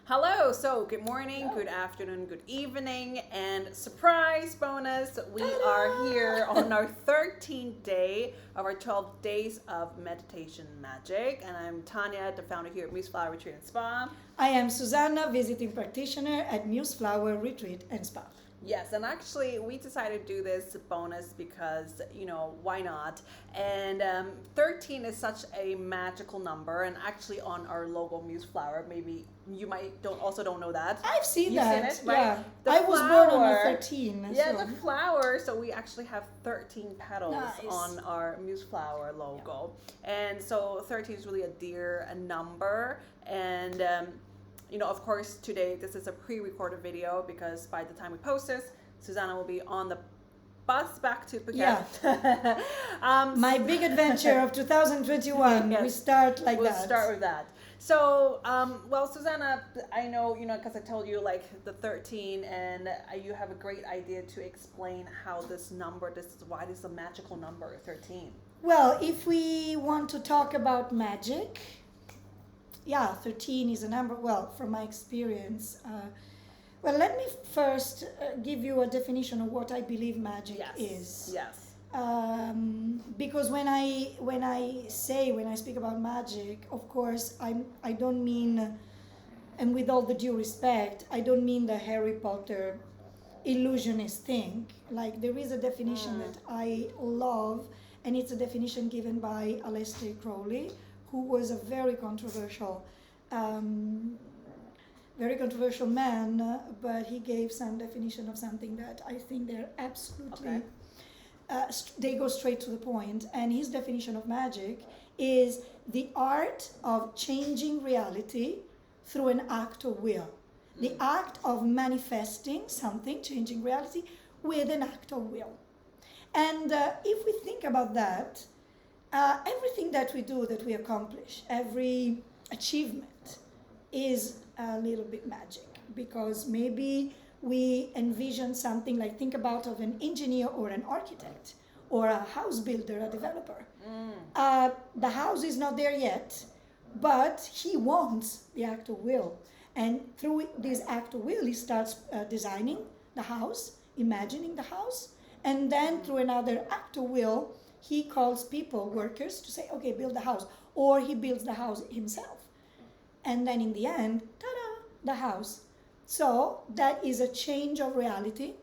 Hello, so good morning, good afternoon, good evening, and surprise bonus, we are here on our 13th day of our 12 days of meditation magic, and I'm Tania, the founder here at Museflower Retreat and Spa. I am Susanna, visiting practitioner at Museflower Retreat and Spa. Yes, and actually we decided to do this bonus because, why not? And 13 is such a magical number, and actually on our logo Museflower, maybe you don't know that. I've seen You've that. seen it, right? Yeah. The I was born on flower. a 13. Yeah, so. the flower. So we actually have 13 petals Nice. on our Museflower logo. And so 13 is really a number. And, of course, today this is a pre-recorded video because by the time we post this, Susanna will be on the bus back to Phuket. Yeah. My big adventure of 2021. Yes. We start like We'll that. start with that. So, Susanna, I know, because I told you like the 13 and you have a great idea to explain how why this is a magical number, 13. Well, if we want to talk about magic, 13 is a number, from my experience. Let me first give you a definition of what I believe magic is. Yes. Because when I speak about magic, of course, I don't mean, and with all the due respect, I don't mean the Harry Potter illusionist thing. Like, there is a definition that I love, and it's a definition given by Aleister Crowley, who was a very controversial man, but he gave some definition of something that I think they're absolutely, they go straight to the point. And his definition of magic is the art of changing reality through an act of will. The act of manifesting something, changing reality, with an act of will. And if we think about that, everything that we do, that we accomplish, every achievement is a little bit magic, because maybe we envision something, like think about of an engineer or an architect or a house builder, a developer. The house is not there yet, but he wants the act of will. And through this act of will, he starts designing the house, imagining the house, and then through another act of will, he calls people, workers, to say, okay, build the house, or he builds the house himself. And then in the end, ta-da, the house. So that is a change of reality,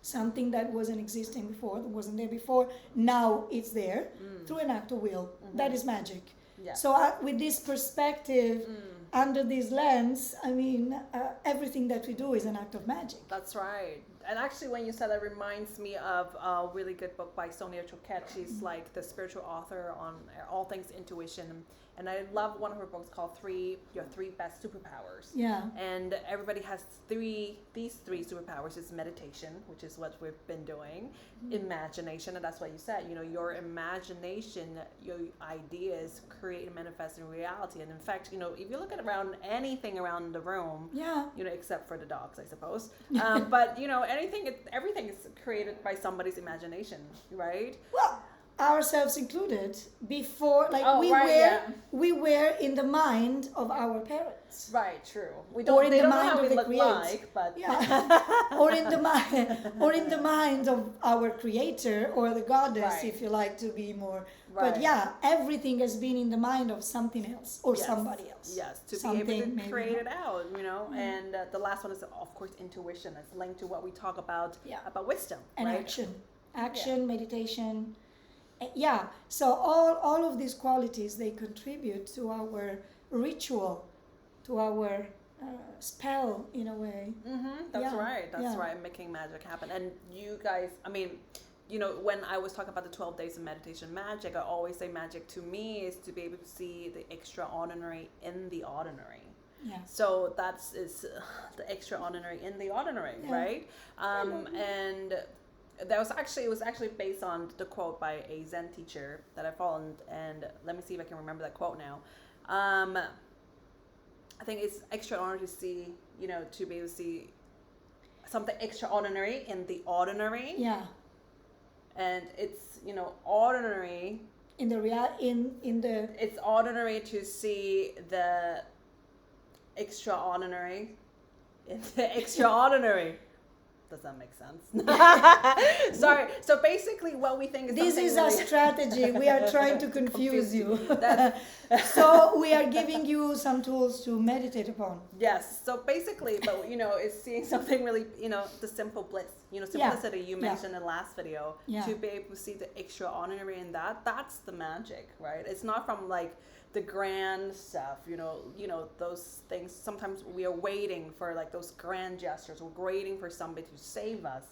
something that wasn't existing before, that wasn't there before, now it's there, through an act of will. That is magic. Yes. So with this perspective, under this lens, everything that we do is an act of magic. That's right. And actually, when you said that, reminds me of a really good book by Sonia Choquette. She's like the spiritual author on all things intuition. And I love one of her books called Your Three Best Superpowers. Yeah. And everybody has these three superpowers. It's meditation, which is what we've been doing. Imagination, and that's what you said. Your imagination, your ideas create and manifest in reality. And in fact, if you look at anything around the room, except for the dogs, I suppose. But everything is created by somebody's imagination, right? Well, ourselves included, before, like, we were in the mind of our parents. Right, true. They don't know how we look like, but or in the mind of our creator, or the goddess, if you like to be more. Right. But everything has been in the mind of something else or somebody else. Yes, to be able to create it out, And the last one is, of course, intuition. It's linked to what we talk about wisdom and right? action, meditation. So all of these qualities, they contribute to our ritual, to our spell, in a way. That's right. That's right. Making magic happen. And you guys, when I was talking about the 12 days of meditation magic, I always say magic to me is to be able to see the extraordinary in the ordinary. Yeah. So is the extraordinary in the ordinary, right? And it was actually based on the quote by a Zen teacher that I followed, and let me see if I can remember that quote now. I think it's extraordinary to see, to be able to see something extraordinary in the ordinary. Yeah. And it's, ordinary. In the It's ordinary to see extraordinary. Extraordinary. Does that make sense? Sorry. So basically what we think is this is a strategy. We are trying to confuse you. So we are giving you some tools to meditate upon. Yes. So basically, but it's seeing something really, the simple bliss, simplicity you mentioned in the last video, to be able to see the extraordinary in that's the magic, right? It's not from like the grand stuff, those things. Sometimes we are waiting for like those grand gestures. We're waiting for somebody to save us,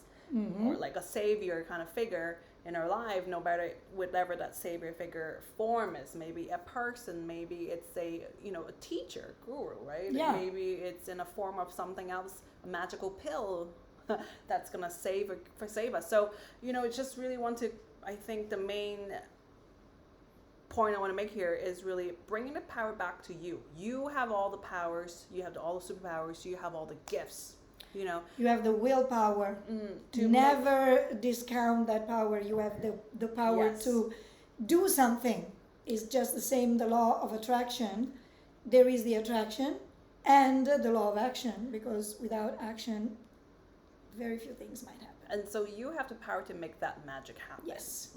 or like a savior kind of figure in our life, no matter whatever that savior figure form is. Maybe a person, maybe it's a teacher, guru, right? Yeah. Maybe it's in a form of something else, a magical pill that's gonna save us. So it's just really I think the main point I want to make here is really bringing the power back to you. You have all the powers. You have all the superpowers. You have all the gifts. You have the willpower to never discount that power. You have the power to do something. It's just the same, the law of attraction. There is the attraction and the law of action, because without action, very few things might happen. And so you have the power to make that magic happen. Yes.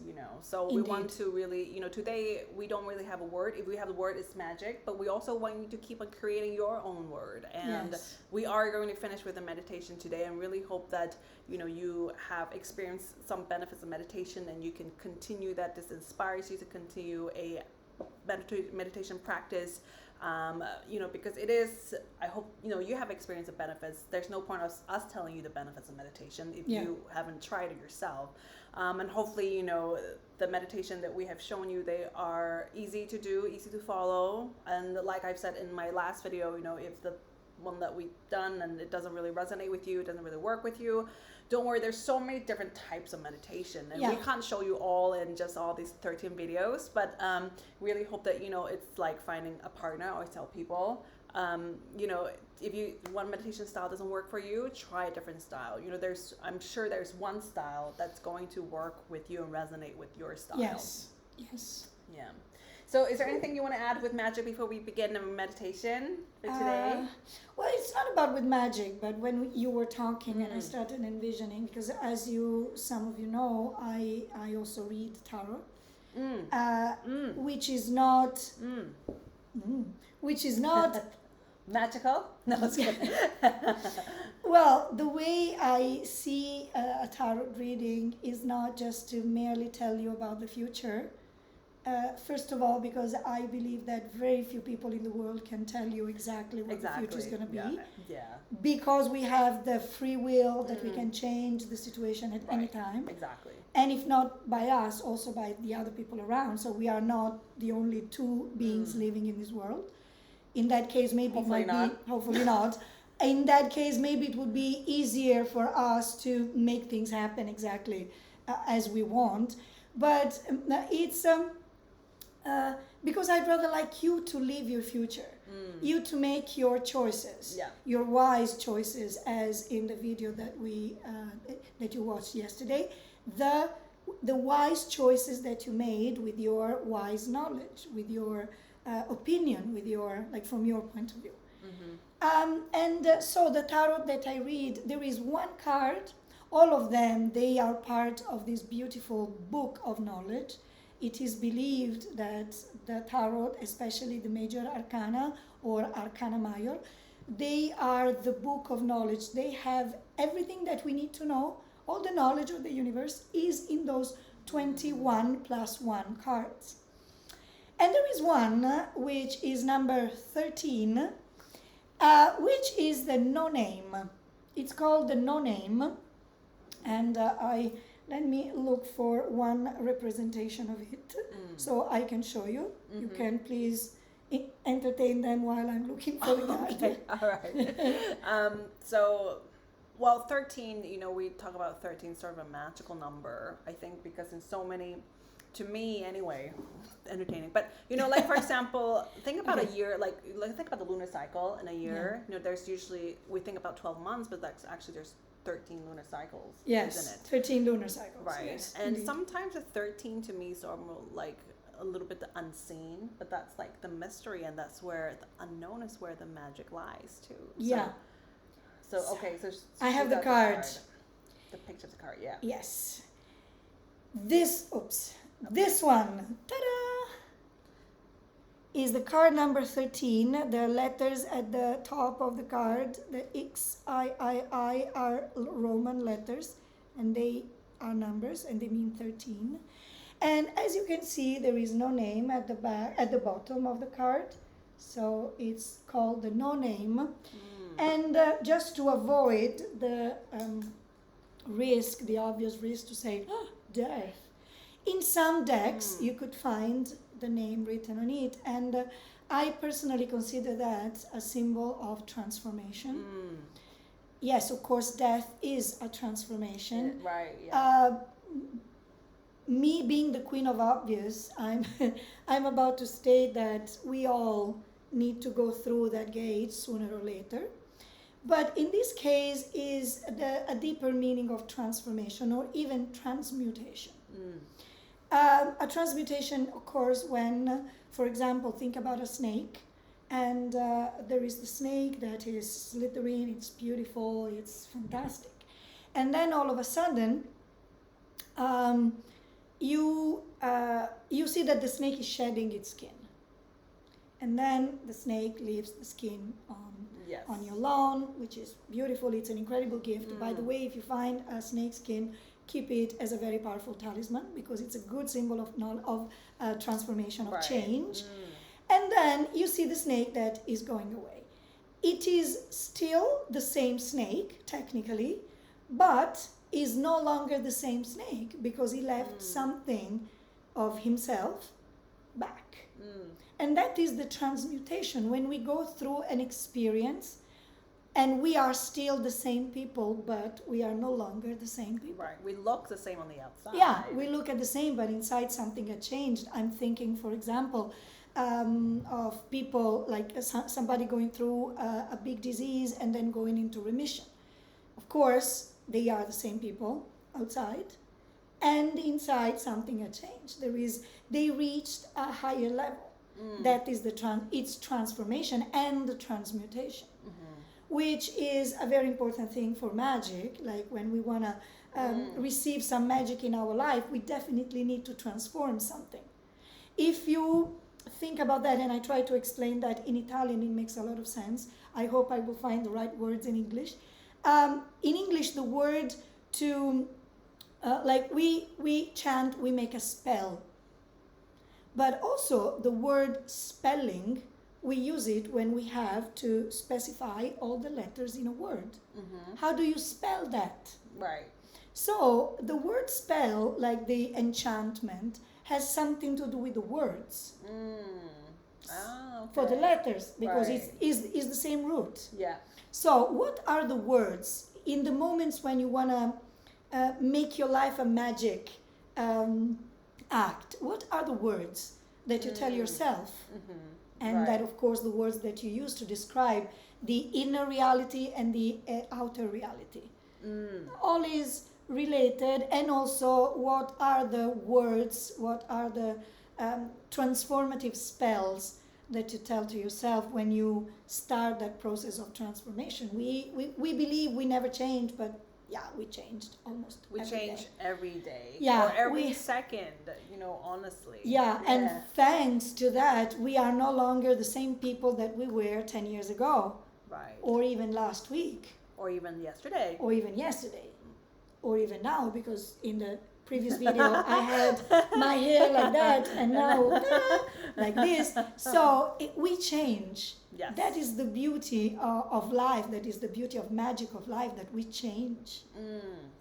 So Indeed. We want to really, today we don't really have a word. If we have the word, it's magic, but we also want you to keep on creating your own word. And we are going to finish with a meditation today, and really hope that, you have experienced some benefits of meditation, and you can continue that. This inspires you to continue a meditation practice. Because it is, I hope, you have experienced the benefits. There's no point us telling you the benefits of meditation if you haven't tried it yourself. And hopefully, the meditation that we have shown you, they are easy to do, easy to follow. And like I've said in my last video, if the one that we've done and it doesn't really resonate with you, it doesn't really work with you, don't worry, there's so many different types of meditation, and we can't show you all in just all these 13 videos, but really hope that it's like finding a partner. I always tell people, if one meditation style doesn't work for you, try a different style. I'm sure there's one style that's going to work with you and resonate with your style. Yes. Yeah. So is there anything you want to add with magic before we begin the meditation for today? Well, it's not about with magic, but when you were talking and I started envisioning, because as some of you know, I also read tarot, which is not magical? No, it's good. Well, the way I see a tarot reading is not just to merely tell you about the future. First of all, because I believe that very few people in the world can tell you exactly what the future is going to be. Yeah. Because we have the free will that we can change the situation at any time. Exactly. And if not by us, also by the other people around. So we are not the only two beings living in this world. In that case, maybe hopefully not. In that case, maybe it would be easier for us to make things happen exactly as we want. But it's because I'd rather like you to live your future, you to make your choices, your wise choices, as in the video that you watched yesterday, the wise choices that you made with your wise knowledge, with your opinion, with your from your point of view. So the tarot that I read, there is one card. All of them, they are part of this beautiful book of knowledge. It is believed that the tarot, especially the major arcana or arcana major, they are the book of knowledge. They have everything that we need to know. All the knowledge of the universe is in those 21 plus 1 cards. And there is one which is number 13, which is the no name. It's called the no name. And let me look for one representation of it so I can show you. You can please entertain them while I'm looking for the card. Okay, all right. 13, we talk about 13 sort of a magical number, I think, because in so many, to me anyway, entertaining. But, for example, think about a year, think about the lunar cycle in a year. There's usually, we think about 12 months, but that's actually, there's 13 lunar cycles, isn't it? 13 lunar cycles. Right. Yes, and indeed. sometimes a 13 to me is almost like a little bit the unseen, but that's like the mystery, and that's where the unknown is where the magic lies too. Yeah. So okay, so I have the card. The picture of the card, yeah. Yes. This one, ta-da, is the card number 13. The letters at the top of the card, the XIII are Roman letters, and they are numbers, and they mean 13. And as you can see, there is no name at the back, at the bottom of the card, so it's called the no name. And just to avoid the risk, the obvious risk to say death, in some decks you could find the name written on it, and I personally consider that a symbol of transformation. Yes, of course, death is a transformation. Yeah, right. Yeah. Me being the queen of obvious, I'm about to state that we all need to go through that gate sooner or later. But in this case is a deeper meaning of transformation or even transmutation. A transmutation occurs when, for example, think about a snake, and there is the snake that is slithering, it's beautiful, it's fantastic. And then all of a sudden, you see that the snake is shedding its skin. And then the snake leaves the skin on your lawn, which is beautiful. It's an incredible gift. By the way, if you find a snake skin, keep it as a very powerful talisman, because it's a good symbol of transformation, of change. And then you see the snake that is going away. It is still the same snake, technically, but is no longer the same snake because he left something of himself back. And that is the transmutation. When we go through an experience and we are still the same people, but we are no longer the same people. Right. We look the same on the outside. Yeah, we look at the same, but inside something had changed. I'm thinking, for example, of people like somebody going through a big disease and then going into remission. Of course, they are the same people outside, and inside something had changed. They reached a higher level. That is its transformation and the transmutation, which is a very important thing for magic. Like when we want to receive some magic in our life, we definitely need to transform something. If you think about that, and I try to explain that in Italian, it makes a lot of sense. I hope I will find the right words in English. In English, the word to, like we chant, we make a spell. But also the word spelling, we use it when we have to specify all the letters in a word. How do you spell that? Right. So the word spell, like the enchantment, has something to do with the words. Okay. For the letters, because it is the same root. Yeah. So what are the words in the moments when you want to make your life a magic act? What are the words that you tell yourself? And that, of course, the words that you use to describe the inner reality and the outer reality. All is related. And also, what are the words, what are the transformative spells that you tell to yourself when you start that process of transformation? We believe we never change, but yeah, we changed almost every change day. Every day. Yeah, or every second, honestly. Yeah, and thanks to that, we are no longer the same people that we were 10 years ago. Right. Or even last week. Or even yesterday. Or even yesterday. Or even now, because in the previous video I had my hair like that, and now like this. So we change. Yes. That is the beauty of life. That is the beauty of magic of life, that we change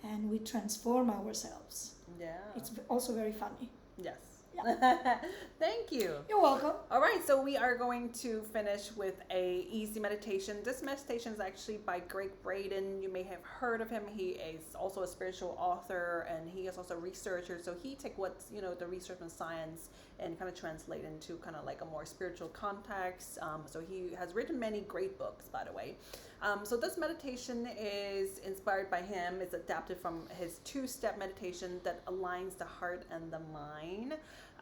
and we transform ourselves. Yeah. It's also very funny. Yes. Yeah. Thank you. You're welcome. All right, so we are going to finish with a easy meditation. This meditation is actually by Gregg Braden. You may have heard of him. He is also a spiritual author, and he is also a researcher. So he take what's the research and science and kind of translate into kind of like a more spiritual context. So he has written many great books, by the way. So this meditation is inspired by him. It's adapted from his 2-step meditation that aligns the heart and the mind.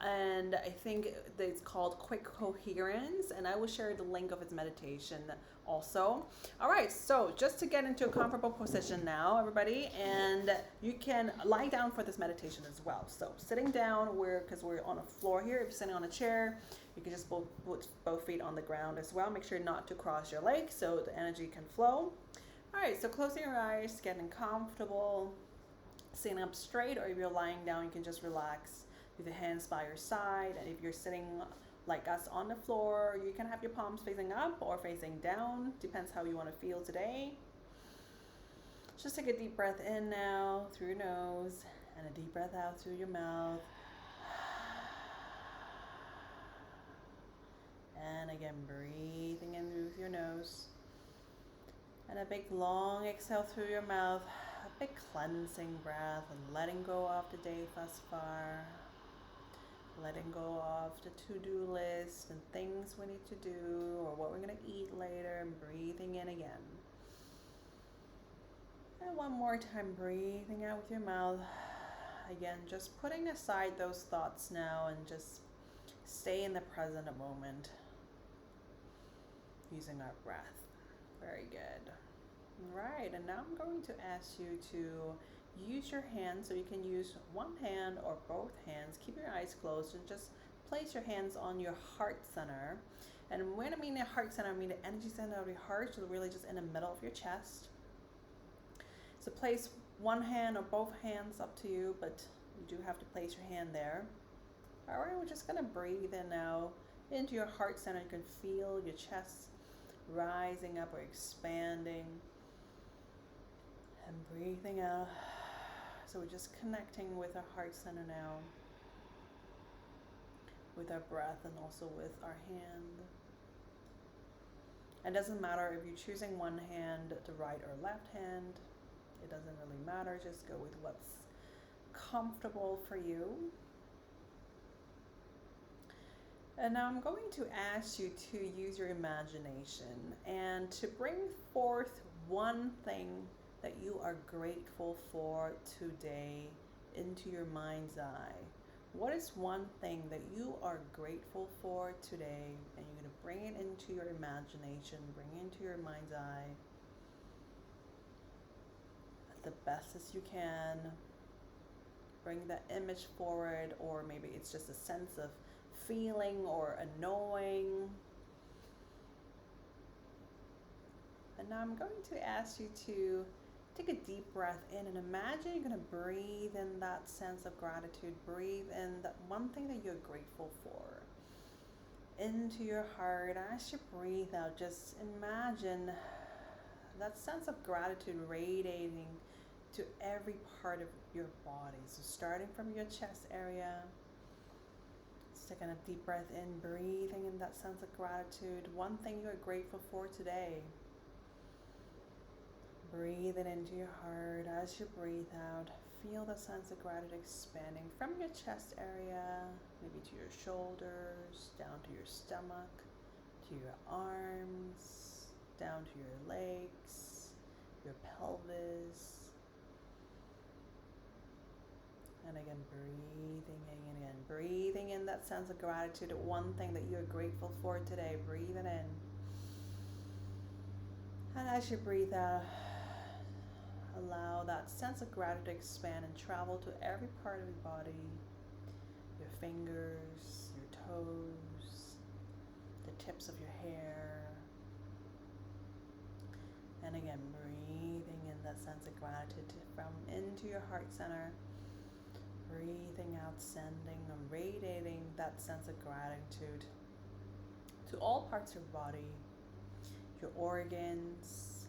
And I think that it's called Quick Coherence, and I will share the link of its meditation also. All right, so just to get into a comfortable position now, everybody, and you can lie down for this meditation as well. So sitting down, because we're on a floor here. If you're sitting on a chair, you can just put both feet on the ground as well. Make sure not to cross your legs so the energy can flow. All right, so closing your eyes, getting comfortable, sitting up straight, or if you're lying down, you can just relax with your hands by your side. And if you're sitting like us on the floor, you can have your palms facing up or facing down. Depends how you want to feel today. Just take a deep breath in now through your nose and a deep breath out through your mouth. And again, breathing in through your nose. And a big long exhale through your mouth. A big cleansing breath and letting go of the day thus far. Letting go of the to-do list and things we need to do or what we're going to eat later, and breathing in again. And one more time, breathing out with your mouth. Again, just putting aside those thoughts now and just stay in the present moment using our breath. Very good. All right, and now I'm going to ask you to use your hands, so you can use one hand or both hands. Keep your eyes closed and just place your hands on your heart center. And when I mean the heart center, I mean the energy center of your heart, so really just in the middle of your chest. So place one hand or both hands, up to you, but you do have to place your hand there. All right, we're just gonna breathe in now into your heart center. You can feel your chest rising up or expanding, and breathing out. So we're just connecting with our heart center now, with our breath and also with our hand. It doesn't matter if you're choosing one hand, the right or left hand. It doesn't really matter. Just go with what's comfortable for you. And now I'm going to ask you to use your imagination and to bring forth one thing that you are grateful for today into your mind's eye. What is one thing that you are grateful for today? And you're going to bring it into your imagination, bring it into your mind's eye the best as you can. Bring that image forward, or maybe it's just a sense of feeling or a knowing. And now I'm going to ask you to take a deep breath in and imagine you're going to breathe in that sense of gratitude. Breathe in that one thing that you're grateful for into your heart. As you breathe out, just imagine that sense of gratitude radiating to every part of your body. So starting from your chest area, just taking a deep breath in, breathing in that sense of gratitude. One thing you are grateful for today. Breathe it into your heart. As you breathe out, feel the sense of gratitude expanding from your chest area, maybe to your shoulders, down to your stomach, to your arms, down to your legs, your pelvis. And again, breathing in again. Breathing in that sense of gratitude, one thing that you're grateful for today. Breathe it in. And as you breathe out, allow that sense of gratitude to expand and travel to every part of your body, your fingers, your toes, the tips of your hair. And again, breathing in that sense of gratitude from into your heart center. Breathing out, sending and radiating that sense of gratitude to all parts of your body, your organs,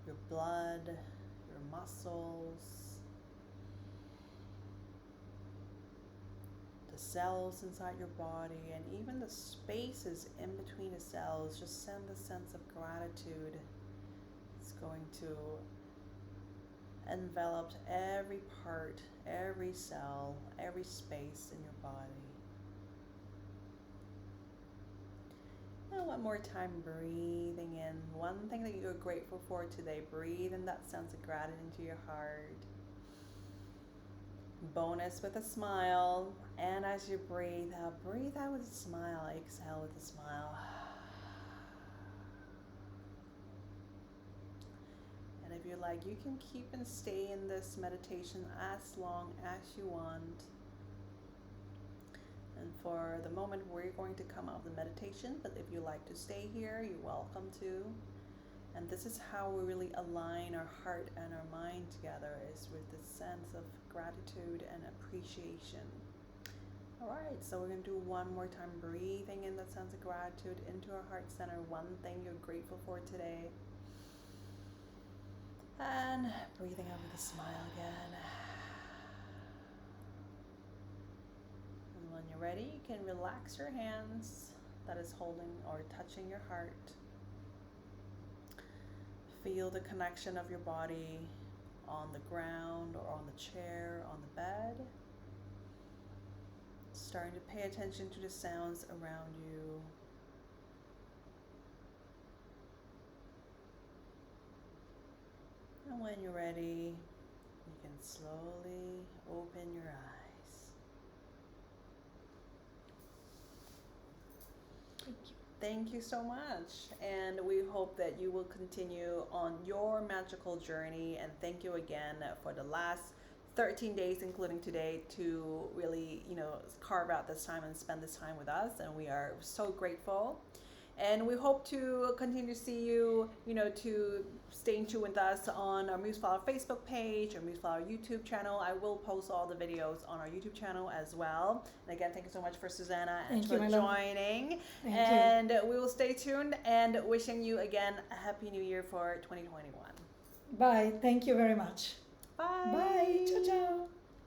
your blood, your muscles, the cells inside your body, and even the spaces in between the cells. Just send the sense of gratitude. It's going to envelop every part, every cell, every space in your body. And one more time, breathing in one thing that you're grateful for today. Breathe in that sense of gratitude into your heart. Bonus with a smile. And as you breathe out with a smile. Exhale with a smile. And if you like, you can keep and stay in this meditation as long as you want. And for the moment, we're going to come out of the meditation, but if you like to stay here, you're welcome to. And this is how we really align our heart and our mind together, is with this sense of gratitude and appreciation. All right, so we're going to do one more time, breathing in that sense of gratitude into our heart center, one thing you're grateful for today. And breathing out with a smile again. And when you're ready, you can relax your hands that is holding or touching your heart. Feel the connection of your body on the ground or on the chair, on the bed. Starting to pay attention to the sounds around you. And when you're ready, you can slowly open your eyes. Thank you. Thank you so much. And we hope that you will continue on your magical journey. And thank you again for the last 13 days, including today, to really, carve out this time and spend this time with us. And we are so grateful. And we hope to continue to see you, to stay in tune with us on our Museflower Facebook page, our Museflower YouTube channel. I will post all the videos on our YouTube channel as well. And again, thank you so much for Susanna and for joining. And we will stay tuned, and wishing you again a Happy New Year for 2021. Bye. Thank you very much. Bye. Bye. Ciao, ciao.